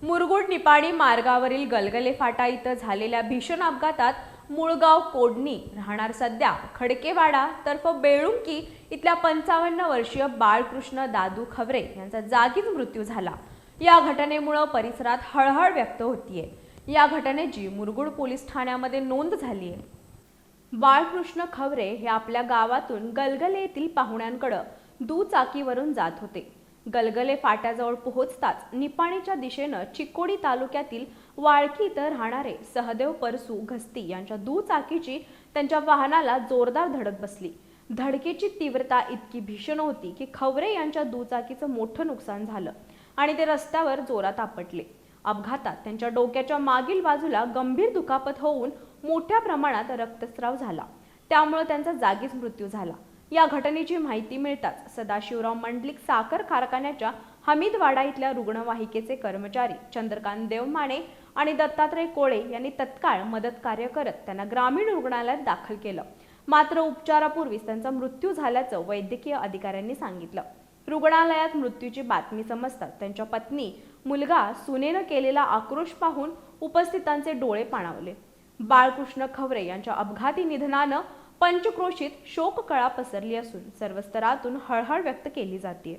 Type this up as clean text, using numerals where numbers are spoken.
मुरगुड निपाणी मार्गावरील गलगले फाटा इथं झालेल्या भीषण अपघातात मुळगाव कोडणी राहणार सध्या खडकेवाडा तर्फ बेळुंकी इथल्या 55 वर्षीय बाळकृष्ण दादू खवरे यांचा जागीच मृत्यू झाला। या घटनेमुळे परिसरात हळहळ व्यक्त होतीये। या घटनेची मुरगुड पोलीस ठाण्यामध्ये नोंद झाली आहे। बाळकृष्ण खवरे हे आपल्या गावातून गलगले येथील पाहुण्यांकडे दुचाकीवरून जात होते। गलगले फाट्याजवळ पोहोचताच निपाणीच्या दिशेने चिकोडी तालुक्यातील वाळकी इथं राहणारे सहदेव परसू घस्ती यांच्या दुचाकीची त्यांच्या वाहनाला जोरदार धडक बसली। धडकेची तीव्रता इतकी भीषण होती की खवरे यांच्या दुचाकीचं मोठं नुकसान झालं आणि ते रस्त्यावर जोरात आपटले। अपघातात त्यांच्या डोक्याच्या मागील बाजूला गंभीर दुखापत होऊन मोठ्या प्रमाणात रक्तस्राव झाला, त्यामुळे त्यांचा जागीच मृत्यू झाला। या घटनेची माहिती मिळताच सदाशिवराव मंडलिक साखर कारखान्याच्या हमीदवाडा इथल्या रुग्णवाहिकेचे कर्मचारी चंद्रकांत देवमाने आणि दत्तात्रय कोळे यांनी तत्काळ मदत कार्य करत त्यांना ग्रामीण रुग्णालयात दाखल केलं। मात्र उपचारापूर्वीच त्यांचा मृत्यू झाल्याचं वैद्यकीय अधिकाऱ्यांनी सांगितलं। रुग्णालयात मृत्यूची बातमी समजताच त्यांच्या पत्नी, मुलगा, सुनेनं केलेला आक्रोश पाहून उपस्थितांचे डोळे पाणावले। बाळकृष्ण खवरे यांच्या अपघाती निधनानं पंचक्रोशीत शोककळा पसरली असून सर्व स्तरातून हळहळ व्यक्त केली जाते।